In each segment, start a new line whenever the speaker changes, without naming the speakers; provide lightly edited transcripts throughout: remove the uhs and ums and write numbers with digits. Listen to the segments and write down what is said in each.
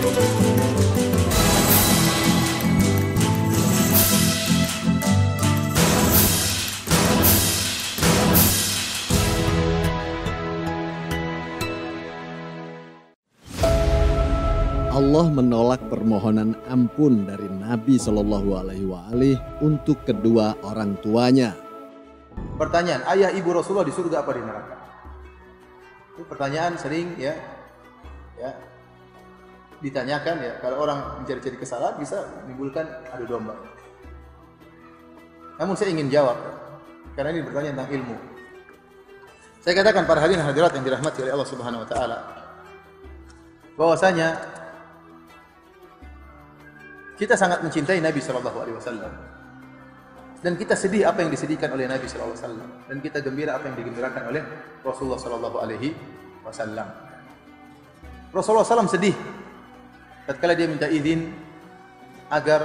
Allah menolak permohonan ampun dari Nabi Shallallahu Alaihi Wasallam untuk kedua orang tuanya.
Pertanyaan, ayah ibu Rasulullah di surga apa di neraka? Itu pertanyaan sering ya ditanyakan ya. Kalau orang mencari-cari kesalahan bisa menimbulkan adu domba. Namun saya ingin jawab karena ini bertanya tentang ilmu. Saya katakan para hadirin hadirat yang dirahmati oleh Allah Subhanahu Wa Taala, bahwasanya kita sangat mencintai Nabi Shallallahu Alaihi Wasallam dan kita sedih apa yang disedihkan oleh Nabi Shallallahu Alaihi Wasallam dan kita gembira apa yang digembirakan oleh Rasulullah Shallallahu Alaihi Wasallam. Rasulullah SAW sedih tatkala dia minta izin agar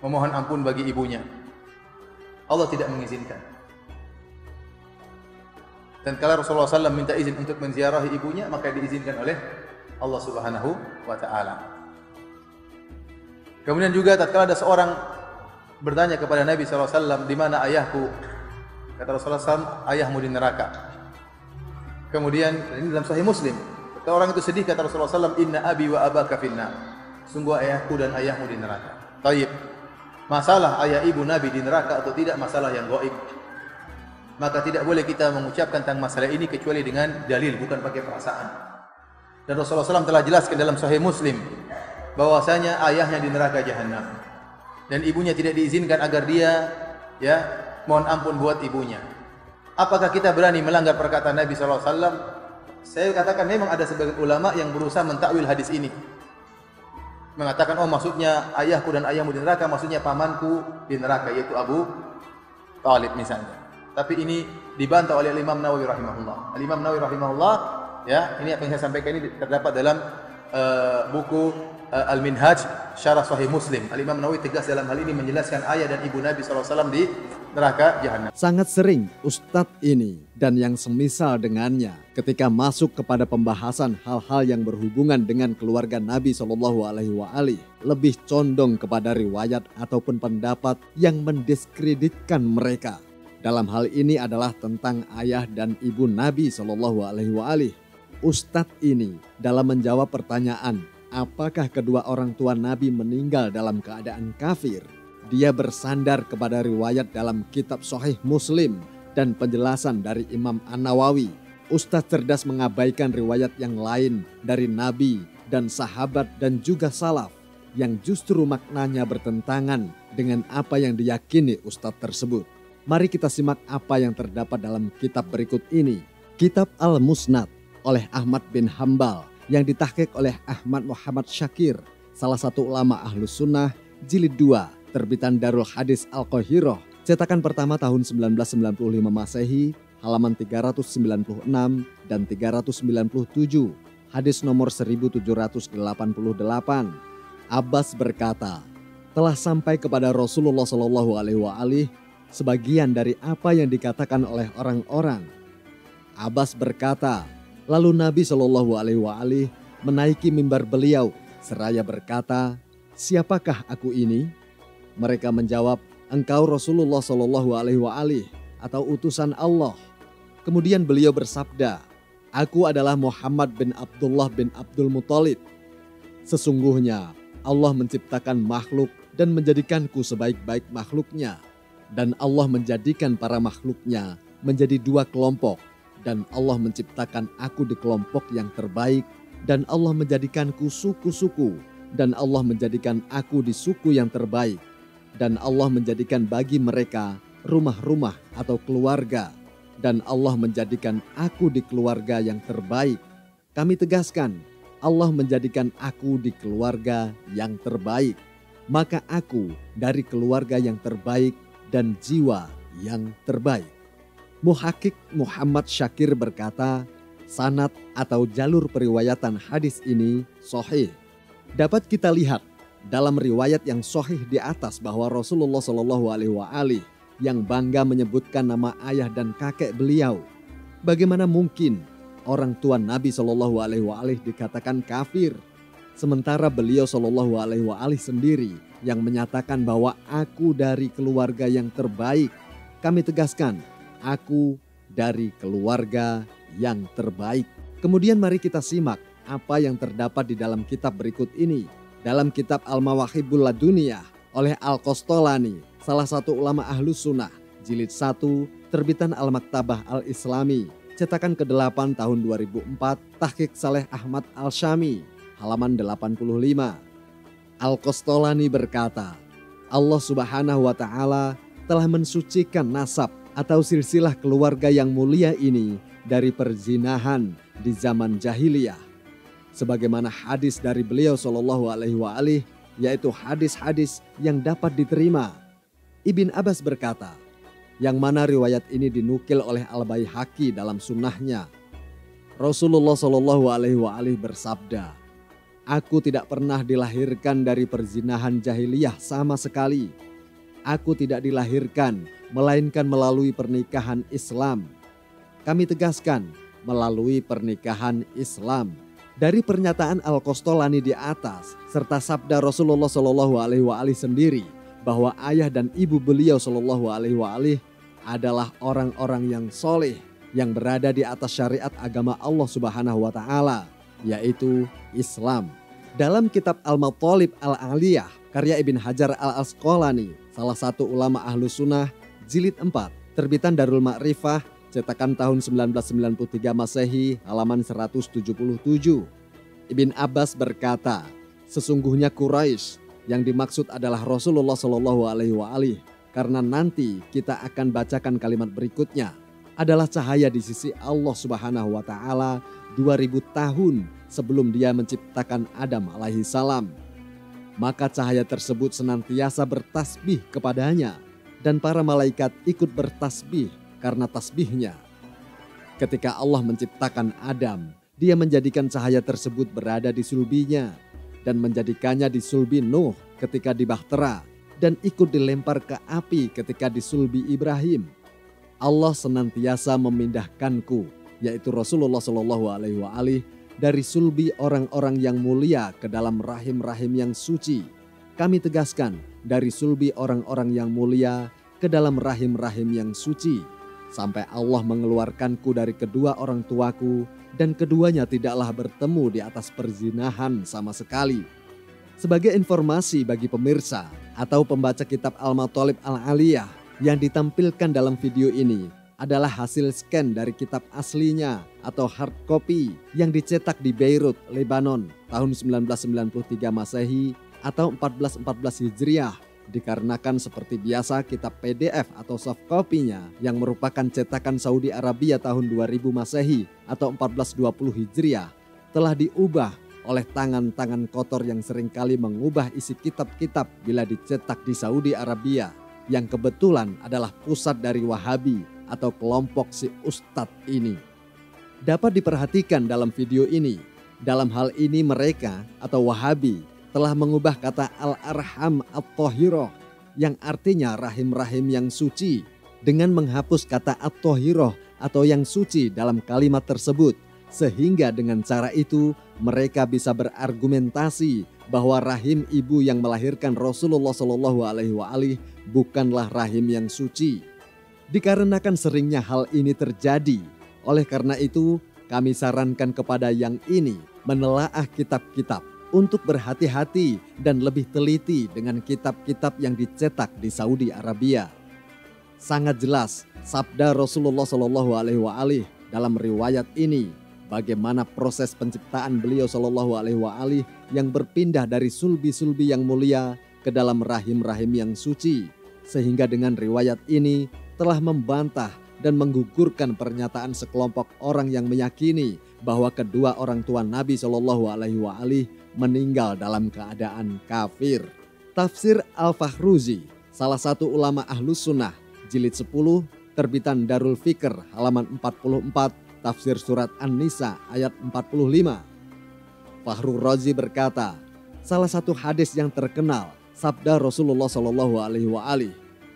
memohon ampun bagi ibunya. Allah tidak mengizinkan. Dan kalau Rasulullah SAW minta izin untuk menziarahi ibunya, maka diizinkan oleh Allah Subhanahu wa Ta'ala. Kemudian juga tatkala ada seorang bertanya kepada Nabi SAW, di mana ayahku? Kata Rasulullah SAW, ayahmu di neraka. Kemudian ini dalam Sahih Muslim. Ketika orang itu sedih, kata Rasulullah SAW, inna abi wa abaka finnar. Sungguh ayahku dan ayahmu di neraka. Taib. Masalah ayah ibu Nabi di neraka atau tidak masalah yang gaib. Maka tidak boleh kita mengucapkan tentang masalah ini kecuali dengan dalil, bukan pakai perasaan. Dan Rasulullah SAW telah jelaskan dalam Sahih Muslim bahwasanya ayahnya di neraka jahanam dan ibunya tidak diizinkan agar dia mohon ampun buat ibunya. Apakah kita berani melanggar perkataan Nabi SAW? Saya katakan memang ada sebagian ulama yang berusaha mentakwil hadis ini, mengatakan oh maksudnya ayahku dan ayahmu di neraka, maksudnya pamanku di neraka yaitu Abu Talib misalnya. Tapi ini dibantah oleh Imam Nawawi rahimahullah. Imam Nawawi rahimahullah ini apa yang saya sampaikan ini terdapat dalam buku Al-Minhaj Syarah Sahih Muslim. Al-Imam Nawawi tegas dalam hal ini menjelaskan ayah dan ibu Nabi SAW di neraka jahanam.
Sangat sering Ustadz ini dan yang semisal dengannya ketika masuk kepada pembahasan hal-hal yang berhubungan dengan keluarga Nabi SAW lebih condong kepada riwayat ataupun pendapat yang mendiskreditkan mereka. Dalam hal ini adalah tentang ayah dan ibu Nabi SAW. Ustadz ini dalam menjawab pertanyaan apakah kedua orang tua Nabi meninggal dalam keadaan kafir, dia bersandar kepada riwayat dalam kitab Sahih Muslim dan penjelasan dari Imam An-Nawawi. Ustadz cerdas mengabaikan riwayat yang lain dari Nabi dan sahabat dan juga salaf yang justru maknanya bertentangan dengan apa yang diyakini Ustadz tersebut. Mari kita simak apa yang terdapat dalam kitab berikut ini. Kitab Al-Musnad oleh Ahmad bin Hambal yang ditahqiq oleh Ahmad Muhammad Syakir, salah satu ulama Ahlus Sunnah, jilid 2, terbitan Darul Hadis Al-Qahirah, cetakan pertama tahun 1995 Masehi, halaman 396 dan 397, hadis nomor 1788. Abbas berkata, telah sampai kepada Rasulullah SAW sebagian dari apa yang dikatakan oleh orang-orang. Abbas berkata, lalu Nabi SAW menaiki mimbar beliau seraya berkata, siapakah aku ini? Mereka menjawab, engkau Rasulullah SAW atau utusan Allah. Kemudian beliau bersabda, aku adalah Muhammad bin Abdullah bin Abdul Muthalib. Sesungguhnya Allah menciptakan makhluk dan menjadikanku sebaik-baik makhluknya. Dan Allah menjadikan para makhluknya menjadi dua kelompok. Dan Allah menciptakan aku di kelompok yang terbaik. Dan Allah menjadikanku suku-suku. Dan Allah menjadikan aku di suku yang terbaik. Dan Allah menjadikan bagi mereka rumah-rumah atau keluarga. Dan Allah menjadikan aku di keluarga yang terbaik. Kami tegaskan, Allah menjadikan aku di keluarga yang terbaik. Maka aku dari keluarga yang terbaik dan jiwa yang terbaik. Muhakik Muhammad Syakir berkata, sanad atau jalur periwayatan hadis ini sahih. Dapat kita lihat dalam riwayat yang sahih di atas bahwa Rasulullah SAW yang bangga menyebutkan nama ayah dan kakek beliau. Bagaimana mungkin orang tua Nabi SAW dikatakan kafir. Sementara beliau SAW sendiri yang menyatakan bahwa aku dari keluarga yang terbaik. Kami tegaskan, aku dari keluarga yang terbaik. Kemudian mari kita simak apa yang terdapat di dalam kitab berikut ini. Dalam kitab Al-Mawahibul Laduniyah oleh Al-Qastolani, salah satu ulama Ahlus Sunnah, jilid 1, terbitan Al-Maktabah Al-Islami, cetakan ke-8 tahun 2004, tahqiq Saleh Ahmad Al-Syami, halaman 85. Al-Qastolani berkata, Allah Subhanahu wa Ta'ala telah mensucikan nasab atau silsilah keluarga yang mulia ini dari perzinahan di zaman jahiliyah. Sebagaimana hadis dari beliau SAW, yaitu hadis-hadis yang dapat diterima. Ibn Abbas berkata, yang mana riwayat ini dinukil oleh Al-Baihaqi dalam sunnahnya. Rasulullah SAW bersabda, aku tidak pernah dilahirkan dari perzinahan jahiliyah sama sekali. Aku tidak dilahirkan melainkan melalui pernikahan Islam. Kami tegaskan melalui pernikahan Islam. Dari pernyataan Al-Qastolani di atas serta sabda Rasulullah SAW sendiri bahwa ayah dan ibu beliau SAW adalah orang-orang yang soleh yang berada di atas syariat agama Allah Subhanahu wa Ta'ala, yaitu Islam. Dalam kitab Al-Mathalib Al-Aliyah karya Ibn Hajar Al-Asqalani, salah satu ulama Ahlus Sunnah, jilid 4, terbitan Darul Ma'rifah, cetakan tahun 1993 Masehi, halaman 177. Ibn Abbas berkata, sesungguhnya Quraisy yang dimaksud adalah Rasulullah SAW, karena nanti kita akan bacakan kalimat berikutnya, adalah cahaya di sisi Allah Subhanahu wa Ta'ala 2000 tahun sebelum dia menciptakan Adam alaihi salam. Maka cahaya tersebut senantiasa bertasbih kepadanya dan para malaikat ikut bertasbih karena tasbihnya. Ketika Allah menciptakan Adam, dia menjadikan cahaya tersebut berada di sulbinya dan menjadikannya di sulbi Nuh ketika di Bahtera dan ikut dilempar ke api ketika di sulbi Ibrahim. Allah senantiasa memindahkanku, yaitu Rasulullah SAW, dari sulbi orang-orang yang mulia ke dalam rahim-rahim yang suci. Kami tegaskan dari sulbi orang-orang yang mulia ke dalam rahim-rahim yang suci, sampai Allah mengeluarkanku dari kedua orang tuaku dan keduanya tidaklah bertemu di atas perzinahan sama sekali. Sebagai informasi bagi pemirsa atau pembaca kitab Al-Mathalib Al-Aliyah, yang ditampilkan dalam video ini adalah hasil scan dari kitab aslinya atau hard copy yang dicetak di Beirut, Lebanon tahun 1993 Masehi atau 1414 Hijriah. Dikarenakan seperti biasa kitab PDF atau soft copy-nya yang merupakan cetakan Saudi Arabia tahun 2000 Masehi atau 1420 Hijriah telah diubah oleh tangan-tangan kotor yang seringkali mengubah isi kitab-kitab bila dicetak di Saudi Arabia, yang kebetulan adalah pusat dari Wahabi atau kelompok si Ustadz ini. Dapat diperhatikan dalam video ini, dalam hal ini mereka atau Wahabi telah mengubah kata Al-Arham At-Tahirah yang artinya rahim-rahim yang suci dengan menghapus kata At-Tahirah atau yang suci dalam kalimat tersebut, sehingga dengan cara itu mereka bisa berargumentasi bahwa rahim ibu yang melahirkan Rasulullah SAW bukanlah rahim yang suci. Dikarenakan seringnya hal ini terjadi, oleh karena itu kami sarankan kepada yang ini menelaah kitab-kitab untuk berhati-hati dan lebih teliti dengan kitab-kitab yang dicetak di Saudi Arabia. Sangat jelas sabda Rasulullah SAW dalam riwayat ini, bagaimana proses penciptaan beliau SAW yang berpindah dari sulbi-sulbi yang mulia ke dalam rahim-rahim yang suci, sehingga dengan riwayat ini telah membantah dan menggugurkan pernyataan sekelompok orang yang meyakini bahwa kedua orang tua Nabi SAW meninggal dalam keadaan kafir. Tafsir Al-Fakhruzi, salah satu ulama Ahlus Sunnah, jilid 10, terbitan Darul Fikr, halaman 44, tafsir surat An-Nisa ayat 45. Fakhrur Razi berkata, salah satu hadis yang terkenal, sabda Rasulullah SAW,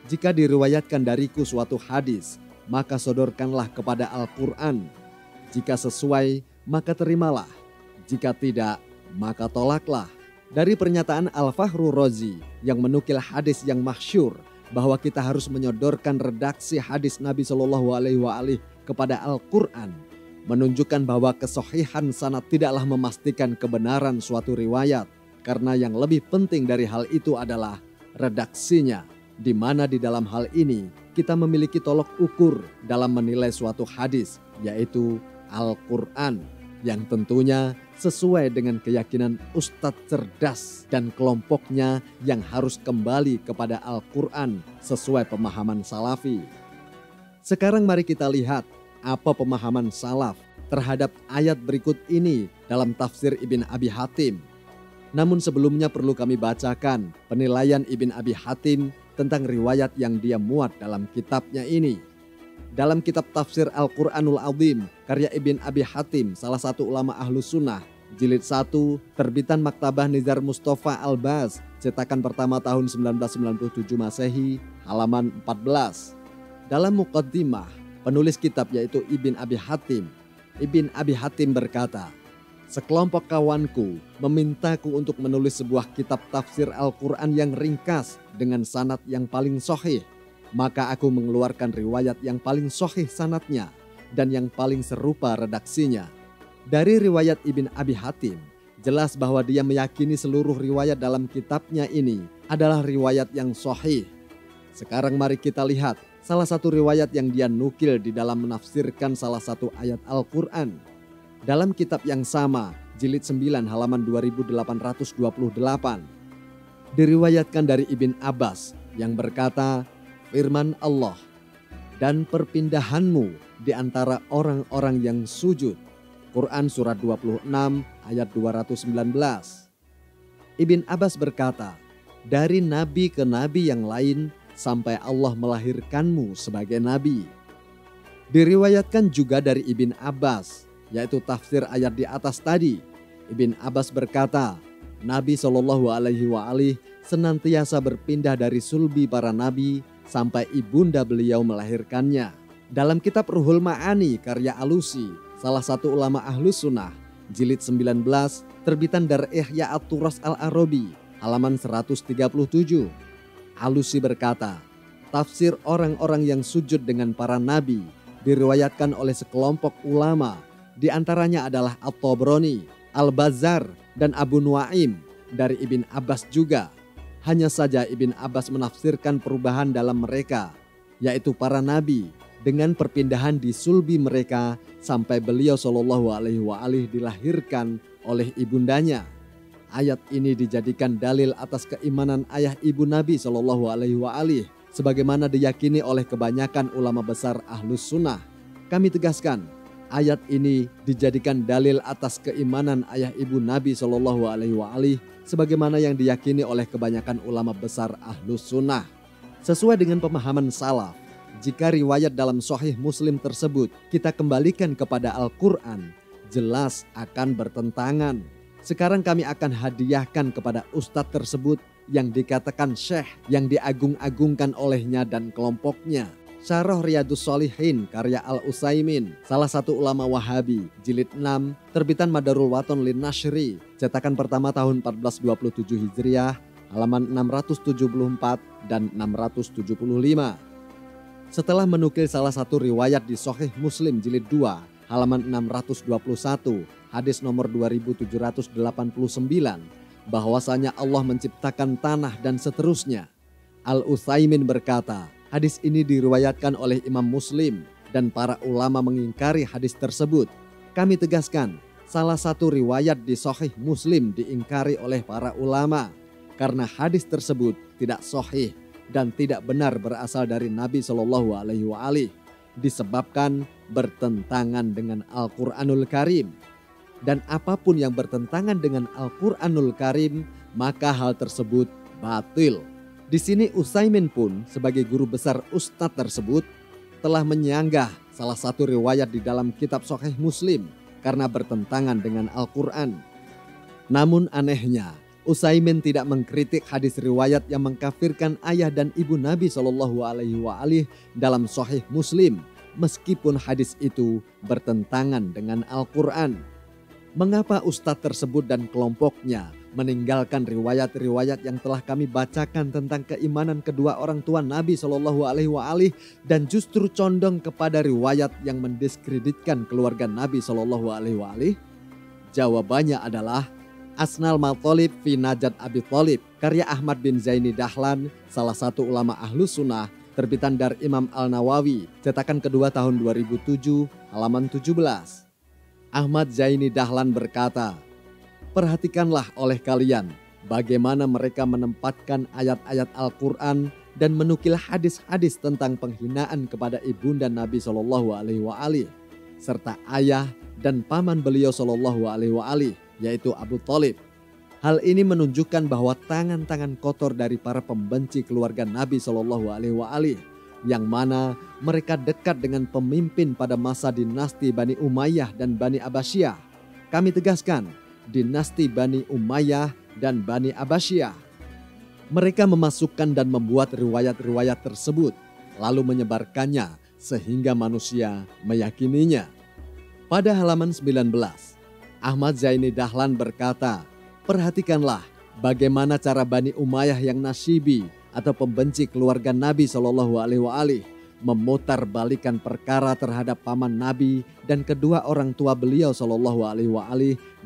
jika diriwayatkan dariku suatu hadis, maka sodorkanlah kepada Al-Quran. Jika sesuai, maka terimalah. Jika tidak, maka tolaklah. Dari pernyataan Al-Fahru Razi yang menukil hadis yang masyhur bahwa kita harus menyodorkan redaksi hadis Nabi Shallallahu Alaihi Wasallam kepada Al-Quran, menunjukkan bahwa kesohihan sanad tidaklah memastikan kebenaran suatu riwayat, karena yang lebih penting dari hal itu adalah redaksinya, di mana di dalam hal ini kita memiliki tolok ukur dalam menilai suatu hadis, yaitu Al-Quran, yang tentunya sesuai dengan keyakinan Ustadz cerdas dan kelompoknya yang harus kembali kepada Al-Quran sesuai pemahaman salafi. Sekarang mari kita lihat apa pemahaman salaf terhadap ayat berikut ini dalam tafsir Ibn Abi Hatim. Namun sebelumnya perlu kami bacakan penilaian Ibn Abi Hatim tentang riwayat yang dia muat dalam kitabnya ini. Dalam kitab tafsir Al-Quranul Azim karya Ibn Abi Hatim, salah satu ulama Ahlus Sunnah, jilid 1, terbitan Maktabah Nizar Mustafa Al-Baz, cetakan pertama tahun 1997 Masehi, halaman 14. Dalam muqaddimah, penulis kitab yaitu Ibn Abi Hatim, Ibn Abi Hatim berkata, "Sekelompok kawanku memintaku untuk menulis sebuah kitab tafsir Al-Quran yang ringkas dengan sanad yang paling sahih. Maka aku mengeluarkan riwayat yang paling sahih sanadnya dan yang paling serupa redaksinya." Dari riwayat Ibn Abi Hatim, jelas bahwa dia meyakini seluruh riwayat dalam kitabnya ini adalah riwayat yang sahih. Sekarang mari kita lihat salah satu riwayat yang dia nukil di dalam menafsirkan salah satu ayat Al-Quran. Dalam kitab yang sama, jilid 9 halaman 2828, diriwayatkan dari Ibn Abbas yang berkata, firman Allah, "Dan perpindahanmu di antara orang-orang yang sujud." Quran surat 26 ayat 219. Ibn Abbas berkata, "Dari nabi ke nabi yang lain sampai Allah melahirkanmu sebagai nabi." Diriwayatkan juga dari Ibn Abbas, yaitu tafsir ayat di atas tadi. Ibn Abbas berkata, Nabi Shallallahu Alaihi Wasallam senantiasa berpindah dari sulbi para nabi sampai ibunda beliau melahirkannya. Dalam kitab Ruhul Ma'ani karya Alusi, salah satu ulama Ahlus Sunnah, jilid 19, terbitan dari Ihya At-Turas Al-Arabi, halaman 137. Alusi berkata, tafsir orang-orang yang sujud dengan para nabi diriwayatkan oleh sekelompok ulama, di antaranya adalah At-Tabrani, Al-Bazzar, dan Abu Nuaim, dari Ibn Abbas juga. Hanya saja Ibn Abbas menafsirkan perubahan dalam mereka, yaitu para nabi, dengan perpindahan di sulbi mereka sampai beliau Shallallahu Alaihi Wasallam dilahirkan oleh ibundanya. Ayat ini dijadikan dalil atas keimanan ayah ibu Nabi Shallallahu Alaihi Wasallam, sebagaimana diyakini oleh kebanyakan ulama besar Ahlus Sunnah. Kami tegaskan, ayat ini dijadikan dalil atas keimanan ayah ibu Nabi Shallallahu Alaihi Wasallam, sebagaimana yang diyakini oleh kebanyakan ulama besar Ahlus Sunnah. Sesuai dengan pemahaman salaf, jika riwayat dalam Sahih Muslim tersebut kita kembalikan kepada Al-Quran, jelas akan bertentangan. Sekarang kami akan hadiahkan kepada ustadz tersebut yang dikatakan syekh yang diagung-agungkan olehnya dan kelompoknya. Syarah Riyadhus Shalihin karya Al-Utsaimin, salah satu ulama Wahabi, jilid 6, terbitan Madarul Waton Lin Nashri, cetakan pertama tahun 1427 Hijriah, halaman 674 dan 675. Setelah menukil salah satu riwayat di Sahih Muslim jilid 2, halaman 621, hadis nomor 2789, bahwasanya Allah menciptakan tanah dan seterusnya. Al-Utsaimin berkata, hadis ini diriwayatkan oleh Imam Muslim dan para ulama mengingkari hadis tersebut. Kami tegaskan, salah satu riwayat di Sahih Muslim diingkari oleh para ulama karena hadis tersebut tidak sahih dan tidak benar berasal dari Nabi Shallallahu Alaihi Wasallam, disebabkan bertentangan dengan Al-Quranul Karim. Dan apapun yang bertentangan dengan Al-Quranul Karim, maka hal tersebut batil. Di sini Utsaimin pun sebagai guru besar ustadz tersebut telah menyanggah salah satu riwayat di dalam kitab Sahih Muslim karena bertentangan dengan Al-Quran. Namun anehnya, Utsaimin tidak mengkritik hadis riwayat yang mengkafirkan ayah dan ibu Nabi Shallallahu Alaihi Wasallam dalam Sahih Muslim, meskipun hadis itu bertentangan dengan Al-Quran. Mengapa ustadz tersebut dan kelompoknya meninggalkan riwayat-riwayat yang telah kami bacakan tentang keimanan kedua orang tua Nabi SAW dan justru condong kepada riwayat yang mendiskreditkan keluarga Nabi SAW? Jawabannya adalah Asnal Matolib fi Najat Abi Thalib, karya Ahmad bin Zaini Dahlan, salah satu ulama Ahlus Sunnah, terbitan Dar Imam Al-Nawawi, cetakan kedua tahun 2007, halaman 17. Ahmad Zaini Dahlan berkata, perhatikanlah oleh kalian bagaimana mereka menempatkan ayat-ayat Al-Quran dan menukil hadis-hadis tentang penghinaan kepada ibunda Nabi SAW, serta ayah dan paman beliau SAW, yaitu Abu Thalib. Hal ini menunjukkan bahwa tangan-tangan kotor dari para pembenci keluarga Nabi SAW, yang mana mereka dekat dengan pemimpin pada masa dinasti Bani Umayyah dan Bani Abbasiyah. Kami tegaskan, dinasti Bani Umayyah dan Bani Abbasiyah. Mereka memasukkan dan membuat riwayat-riwayat tersebut, lalu menyebarkannya sehingga manusia meyakininya. Pada halaman 19, Ahmad Zaini Dahlan berkata, perhatikanlah bagaimana cara Bani Umayyah yang nasibi atau pembenci keluarga Nabi SAW memutar-balikan perkara terhadap paman Nabi dan kedua orang tua beliau SAW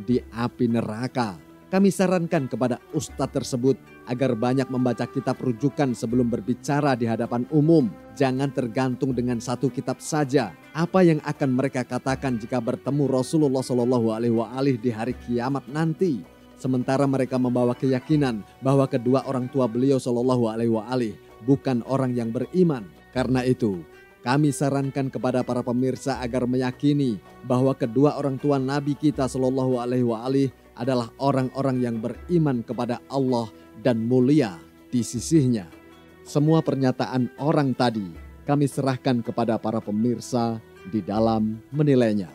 di api neraka. Kami sarankan kepada ustadz tersebut agar banyak membaca kitab rujukan sebelum berbicara di hadapan umum. Jangan tergantung dengan satu kitab saja. Apa yang akan mereka katakan jika bertemu Rasulullah SAW di hari kiamat nanti? Sementara mereka membawa keyakinan bahwa kedua orang tua beliau SAW bukan orang yang beriman. Karena itu, kami sarankan kepada para pemirsa agar meyakini bahwa kedua orang tua Nabi kita SAW adalah orang-orang yang beriman kepada Allah dan mulia di sisinya. Semua pernyataan orang tadi kami serahkan kepada para pemirsa di dalam menilainya.